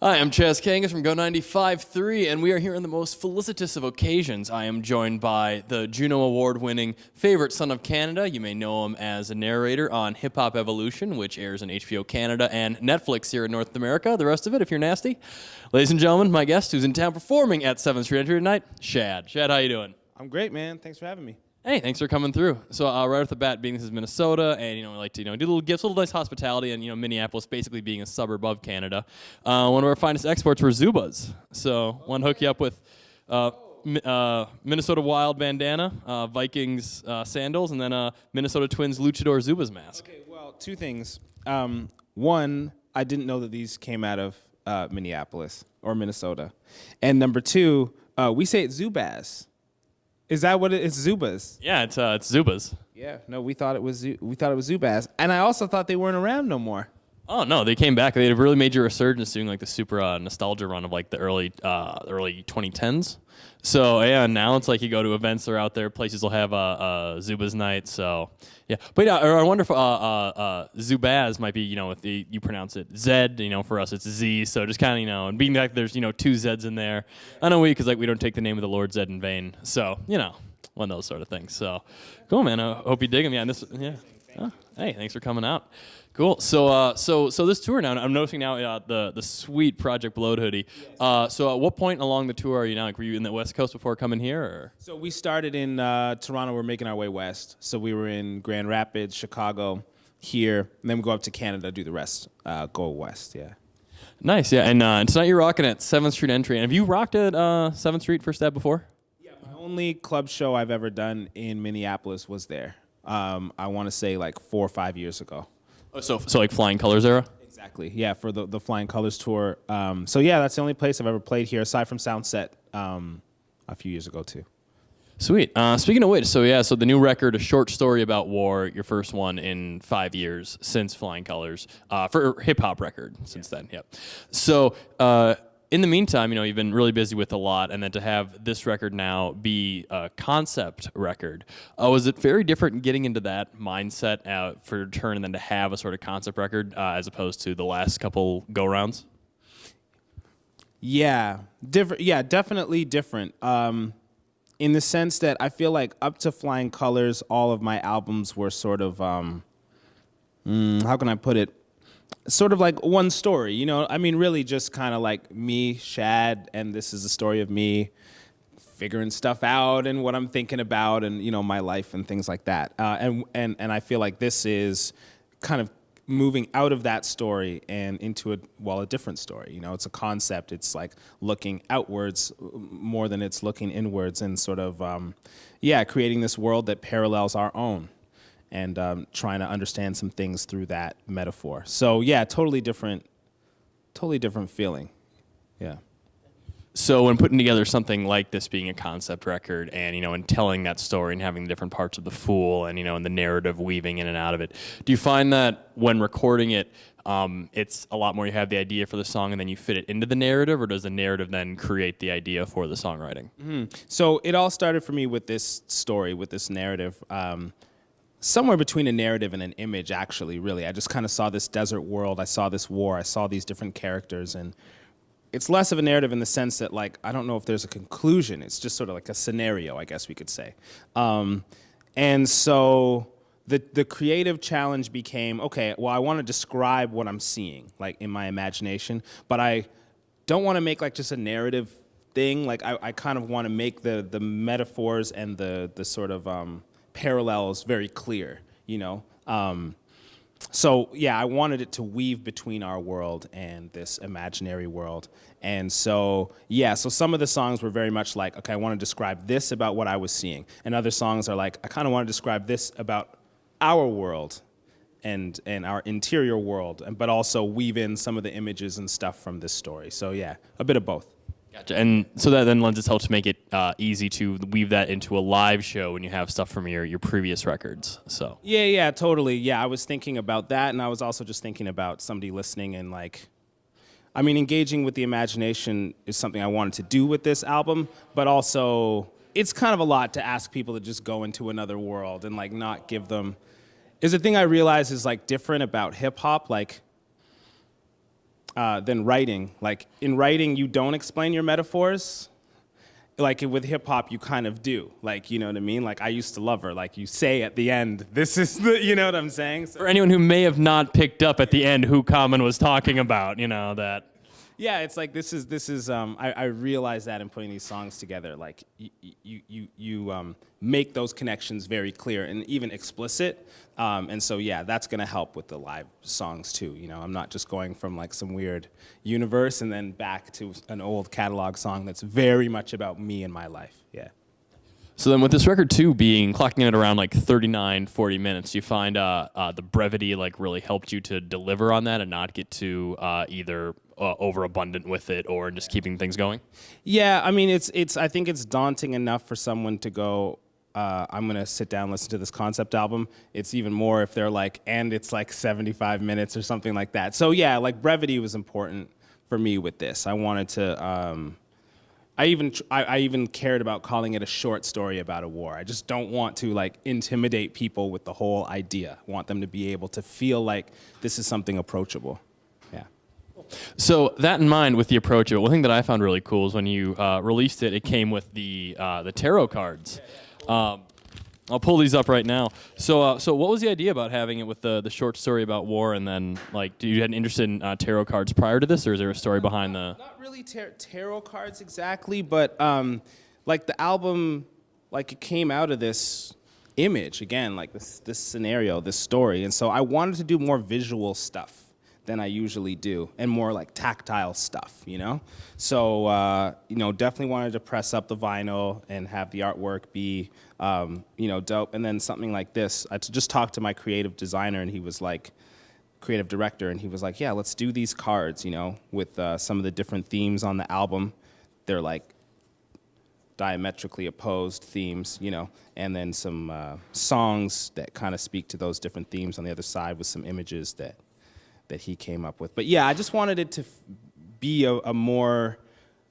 Hi, I'm Chaz Kanags from Go 95.3, and we are here on the most felicitous of occasions. I am joined by the Juno Award-winning favorite son of Canada. You may know him as a narrator on Hip Hop Evolution, which airs on HBO Canada and Netflix here in North America. The rest of it, if you're nasty. Ladies and gentlemen, my guest who's in town performing at 7th Street Entry tonight, Shad. Shad, how you doing? I'm great, man. Thanks for having me. Hey, thanks for coming through. So right off the bat, being this is Minnesota, and we like to do little gifts, little nice hospitality, and Minneapolis basically being a suburb of Canada. One of our finest exports were Zubas. So want to hook you up with Minnesota Wild bandana, Vikings sandals, and then Minnesota Twins Luchador Zubas mask. Okay, well, two things. One, I didn't know that these came out of Minneapolis or Minnesota, and number two, we say it Zubaz. Is that what it is? Zubas? Yeah, it's Zubas. Yeah, no, we thought it was Zubaz, and I also thought they weren't around no more. Oh no, they came back. They had a really major resurgence doing like the super nostalgia run of like the early 2010s. So yeah, now it's like you go to events that are out there, places will have Zubaz night. So yeah, but yeah, I wonder if Zubaz might be if you pronounce it Zed. For us it's Z. So just kind of and being like there's two Zeds in there. I know because we don't take the name of the Lord Zed in vain. So one of those sort of things. So cool, man. I hope you dig them. Yeah, Hey, thanks for coming out. Cool. So this tour now, I'm noticing now the sweet Project Bloat hoodie. So at what point along the tour are you now? Like, were you in the West Coast before coming here? Or? So we started in Toronto. We're making our way west. So we were in Grand Rapids, Chicago, here, and then we go up to Canada, do the rest, go west. Yeah. Nice. Yeah. And tonight you're rocking at 7th Street Entry. And have you rocked at 7th Street First Step before? Yeah. My only club show I've ever done in Minneapolis was there. I want to say like 4 or 5 years ago. Oh, so like Flying Colors era? Exactly, yeah, for the Flying Colors tour. So yeah, that's the only place I've ever played here, aside from Soundset a few years ago too. Sweet. Speaking of which, so the new record, A Short Story About War, your first one in 5 years since Flying Colors, for a hip-hop record since then, yep. So in the meantime, you've been really busy with a lot, and then to have this record now be a concept record, was it very different getting into that mindset for turn and then to have a sort of concept record as opposed to the last couple go-rounds? Yeah, different. Yeah, definitely different. In the sense that I feel like up to Flying Colors, all of my albums were sort of, how can I put it? Sort of like one story, really just kind of like me, Shad, and this is the story of me figuring stuff out and what I'm thinking about and, my life and things like that. And I feel like this is kind of moving out of that story and into a different story. It's a concept. It's like looking outwards more than it's looking inwards and sort of, creating this world that parallels our own. And trying to understand some things through that metaphor. So yeah, totally different feeling. Yeah. So when putting together something like this being a concept record and, and telling that story and having the different parts of the Fool and, and the narrative weaving in and out of it, do you find that when recording it, it's a lot more you have the idea for the song and then you fit it into the narrative, or does the narrative then create the idea for the songwriting? Mm-hmm. So it all started for me with this story, with this narrative, somewhere between a narrative and an image, actually, really. I just kind of saw this desert world. I saw this war. I saw these different characters. And it's less of a narrative in the sense that, like, I don't know if there's a conclusion. It's just sort of like a scenario, I guess we could say. And so the creative challenge became, okay, well, I want to describe what I'm seeing, like, in my imagination. But I don't want to make, like, just a narrative thing. Like, I kind of want to make the metaphors and the sort of parallels very clear, So yeah, I wanted it to weave between our world and this imaginary world. And so so some of the songs were very much like, okay, I want to describe this about what I was seeing. And other songs are like, I kind of want to describe this about our world and our interior world, but also weave in some of the images and stuff from this story. So yeah, a bit of both. Gotcha. And so that then lends itself to make it easy to weave that into a live show when you have stuff from your previous records. So yeah, totally. Yeah, I was thinking about that, and I was also just thinking about somebody listening and engaging with the imagination is something I wanted to do with this album, but also it's kind of a lot to ask people to just go into another world and not give them. Is the thing I realize is different about hip hop, than writing. Like in writing, you don't explain your metaphors. Like with hip hop, you kind of do. Like, you know what I mean? Like I used to love her. Like you say at the end, this is the, you know what I'm saying? So, For anyone who may have not picked up at the end who Common was talking about, you know, that. yeah, it's like this is. I realize that in putting these songs together, like you make those connections very clear and even explicit. And so yeah, that's gonna help with the live songs too. You know, I'm not just going from like some weird universe and then back to an old catalog song that's very much about me and my life. Yeah. So then with this record too being clocking it around like 39, 40 minutes, you find the brevity like really helped you to deliver on that and not get too either overabundant with it or just keeping things going? Yeah, I mean, it's. I think it's daunting enough for someone to go, I'm gonna sit down and listen to this concept album. It's even more if they're like, and it's like 75 minutes or something like that. So yeah, like brevity was important for me with this. I wanted to. I even cared about calling it a short story about a war. I just don't want to like intimidate people with the whole idea. I want them to be able to feel like this is something approachable. Yeah. So that in mind, with the approach of it, one thing that I found really cool is when you released it, it came with the tarot cards. I'll pull these up right now. So what was the idea about having it with the short story about war, and then like, do you had an interest in tarot cards prior to this, or is there a story behind the? Not really tarot cards exactly, but like the album, like it came out of this image again, like this scenario, this story, and so I wanted to do more visual stuff than I usually do, and more like tactile stuff, you know? So, you know, definitely wanted to press up the vinyl and have the artwork be, you know, dope. And then something like this, I just talked to my creative designer, and he was like, creative director, and he was like, yeah, let's do these cards, you know, with some of the different themes on the album. They're like diametrically opposed themes, you know, and then some songs that kind of speak to those different themes on the other side with some images that he came up with. But yeah, I just wanted it to be a more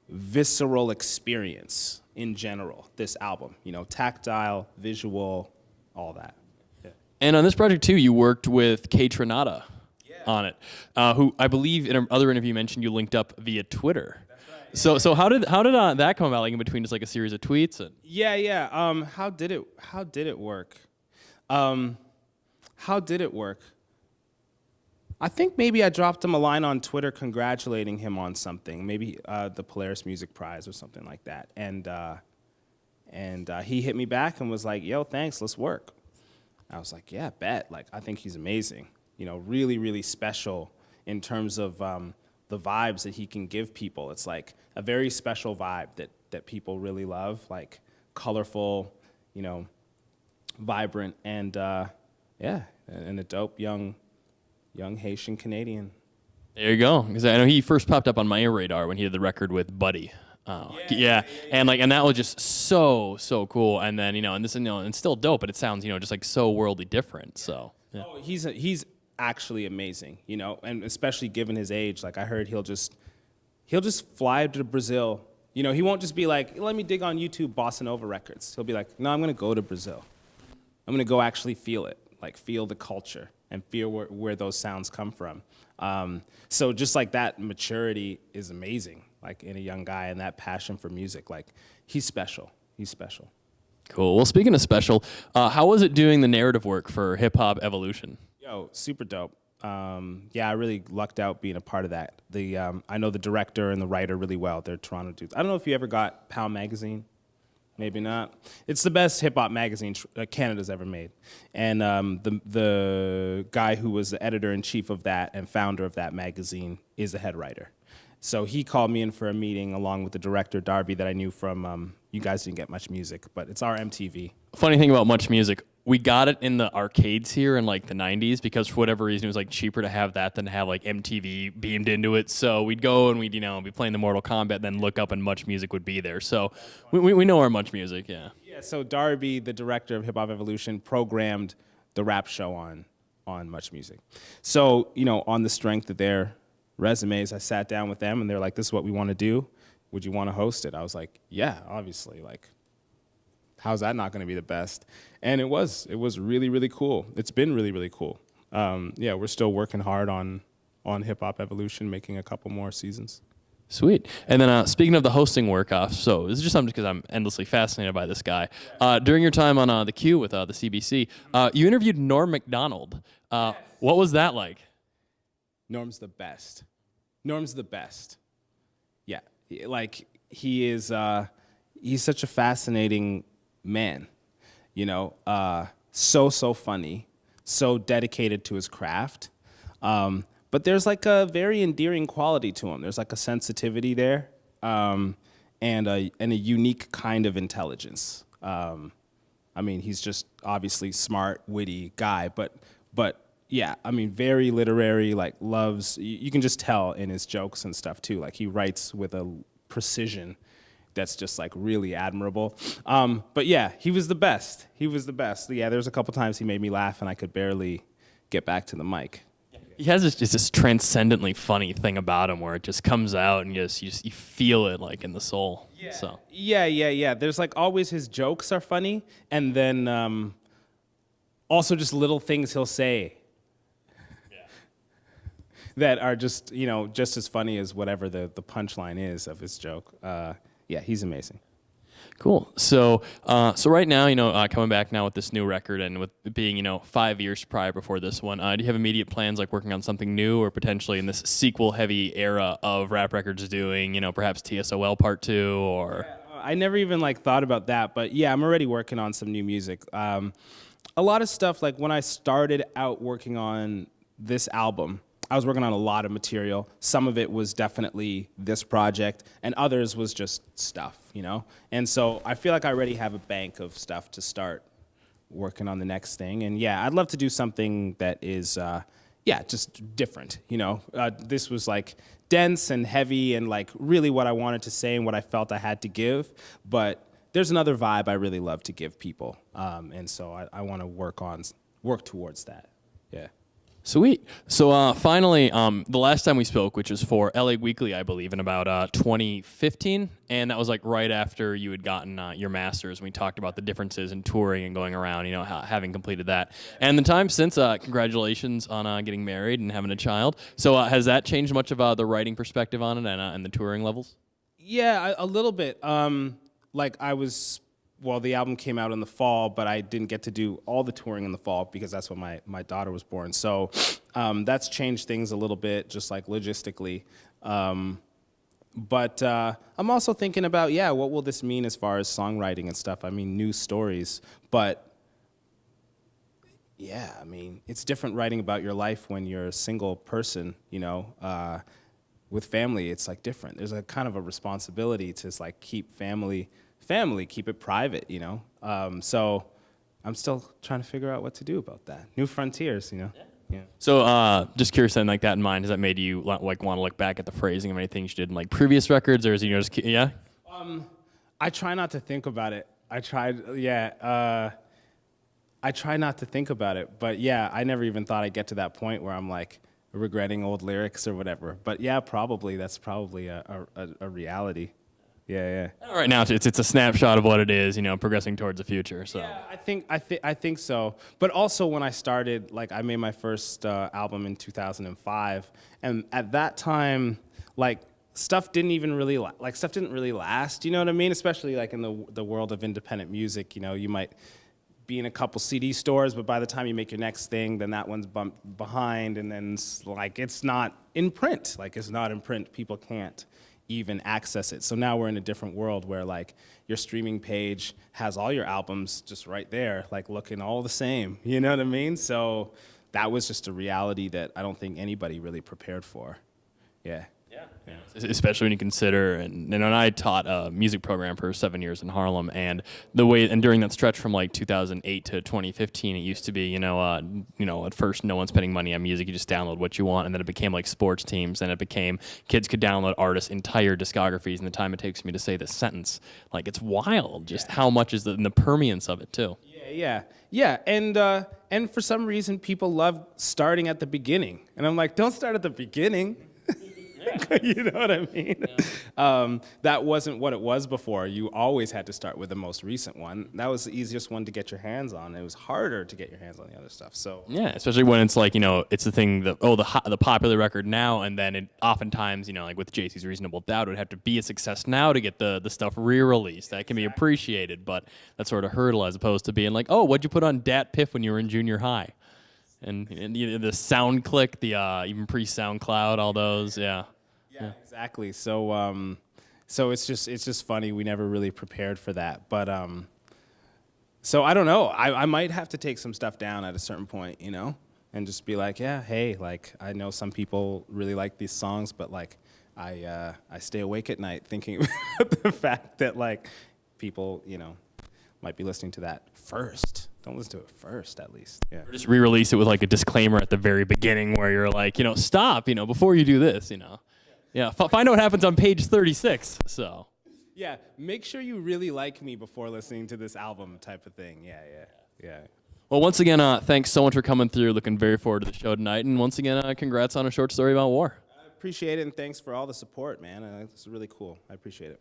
visceral experience in general, this album, you know, tactile, visual, all that. Yeah. And on this project too, you worked with Kate Renata on it, who I believe in another interview you mentioned you linked up via Twitter. That's right. Yeah. So how did that come about? Like in between just like a series of tweets and. Yeah. How did it work? How did it work? I think maybe I dropped him a line on Twitter congratulating him on something, maybe the Polaris Music Prize or something like that. And he hit me back and was like, yo, thanks, let's work. I was like, yeah, bet. Like, I think he's amazing. You know, really, really special in terms of the vibes that he can give people. It's like a very special vibe that people really love, like colorful, you know, vibrant, and yeah, and a dope young Haitian Canadian. There you go. Because I know he first popped up on my radar when he did the record with Buddy. Yeah. And that was just so cool. And then, you know, and this, you know, and still dope, but it sounds, you know, just like so worldly different. So yeah. Oh, he's actually amazing, you know, and especially given his age. Like I heard he'll just fly to Brazil. You know, he won't just be like, let me dig on YouTube Bossa Nova records. He'll be like, no, I'm gonna go to Brazil. I'm gonna go actually feel it, like feel the culture and feel where those sounds come from. So just like that maturity is amazing, like in a young guy, and that passion for music, like he's special. He's special. Cool. Well, speaking of special, how was it doing the narrative work for Hip Hop Evolution? Yo, super dope. Yeah, I really lucked out being a part of that. I know the director and the writer really well. They're Toronto dudes. I don't know if you ever got Pound Magazine. Maybe not. It's the best hip-hop magazine Canada's ever made. And the guy who was the editor-in-chief of that and founder of that magazine is the head writer. So he called me in for a meeting along with the director, Darby, that I knew from You Guys Didn't Get Much Music, but it's our MTV. Funny thing about Much Music, we got it in the arcades here in like the 90s because for whatever reason it was like cheaper to have that than to have like MTV beamed into it. So we'd go and we'd, you know, be playing the Mortal Kombat, then look up and Much Music would be there. So we know our Much Music, yeah. Yeah, so Darby, the director of Hip Hop Evolution, programmed the rap show on Much Music. So, you know, on the strength of their resumes, I sat down with them and they're like, this is what we want to do. Would you want to host it? I was like, yeah, obviously. Like, how's that not going to be the best? And it was really, really cool. It's been really, really cool. Yeah, we're still working hard on on Hip Hop Evolution, making a couple more seasons. Sweet. And then speaking of the hosting work, so this is just something because I'm endlessly fascinated by this guy. During your time on The Q with the CBC, you interviewed Norm Macdonald. What was that like? Norm's the best. Norm's the best. Yeah, like he is. He's such a fascinating man. You know, so funny, so dedicated to his craft. But there's like a very endearing quality to him. There's like a sensitivity there, and a unique kind of intelligence. I mean, he's just obviously smart, witty guy, but yeah, I mean, very literary. Like loves. You can just tell in his jokes and stuff too. Like he writes with a precision that's just like really admirable. But yeah, he was the best. He was the best. Yeah, there's a couple times he made me laugh, and I could barely get back to the mic. He has this transcendently funny thing about him where it just comes out and you feel it like in the soul. Yeah. So. Yeah. There's like always his jokes are funny, and then also just little things he'll say that are just, you know, just as funny as whatever the punchline is of his joke. Yeah, he's amazing. Cool. So right now, you know, coming back now with this new record and with it being, you know, 5 years prior before this one, do you have immediate plans like working on something new or potentially in this sequel-heavy era of Rap Records doing, you know, perhaps TSOL Part 2 or? Yeah, I never even like thought about that, but yeah, I'm already working on some new music. A lot of stuff, like when I started out working on this album, I was working on a lot of material. Some of it was definitely this project, and others was just stuff, you know? And so I feel like I already have a bank of stuff to start working on the next thing. And yeah, I'd love to do something that is, just different, you know? This was like dense and heavy and like really what I wanted to say and what I felt I had to give. But there's another vibe I really love to give people. And so I want to work towards that, yeah. Sweet. So finally, the last time we spoke, which was for LA Weekly, I believe, in about 2015, and that was like right after you had gotten your master's, and we talked about the differences in touring and going around, you know, having completed that. And the time since, congratulations on getting married and having a child. So has that changed much of the writing perspective on it and the touring levels? Yeah, a little bit. The album came out in the fall, but I didn't get to do all the touring in the fall because that's when my daughter was born. So that's changed things a little bit, just like logistically. But I'm also thinking about, what will this mean as far as songwriting and stuff? I mean, new stories. But yeah, I mean, it's different writing about your life when you're a single person, you know. With family, it's like different. There's a kind of a responsibility to like keep family, keep it private, you know? So I'm still trying to figure out what to do about that. New frontiers, you know? Yeah. So just curious then, like that in mind, has that made you like want to look back at the phrasing of any things you did in like previous records, or is it, you know, just, yeah? I try not to think about it. I try not to think about it, but yeah, I never even thought I'd get to that point where I'm like regretting old lyrics or whatever. But yeah, that's probably a reality. Yeah. Right now, it's a snapshot of what it is, you know, progressing towards the future. So yeah, I think so. But also, when I started, like, I made my first album in 2005, and at that time, like, stuff didn't really last. You know what I mean? Especially like in the world of independent music. You know, you might be in a couple CD stores, but by the time you make your next thing, then that one's bumped behind, and then it's not in print. Like, it's not in print. People can't even access it. So now we're in a different world where like your streaming page has all your albums just right there, like looking all the same. You know what I mean? So that was just a reality that I don't think anybody really prepared for. Yeah. Especially when you consider, and I taught a music program for 7 years in Harlem, and during that stretch from like 2008 to 2015, it used to be, at first no one's spending money on music, you just download what you want, and then it became like sports teams, and it became kids could download artists' entire discographies, and the time it takes me to say this sentence, like it's wild, just how much is the permeance of it too. Yeah, and for some reason people love starting at the beginning, and I'm like, don't start at the beginning. You know what I mean? That wasn't what it was before. You always had to start with the most recent one. That was the easiest one to get your hands on. It was harder to get your hands on the other stuff. So Yeah, especially when it's like, it's the thing that, the popular record now, and then it oftentimes, like with JC's Reasonable Doubt, it would have to be a success now to get the stuff re-released. That can be appreciated, but that sort of hurdle as opposed to being like, oh, what'd you put on Dat Piff when you were in junior high? And the sound click, the even pre-SoundCloud, all those, yeah. Yeah, exactly. So so it's just funny. We never really prepared for that. But so I don't know. I might have to take some stuff down at a certain point, and just be like, yeah, hey, like I know some people really like these songs, but like I stay awake at night thinking about the fact that like people, might be listening to that first. Don't listen to it first, at least. Yeah. Or just re-release it with like a disclaimer at the very beginning where you're like, stop, before you do this, Yeah, find out what happens on page 36, so. Yeah, make sure you really like me before listening to this album type of thing. Yeah. Well, once again, thanks so much for coming through. Looking very forward to the show tonight. And once again, congrats on a short story about war. I appreciate it, and thanks for all the support, man. It's really cool. I appreciate it.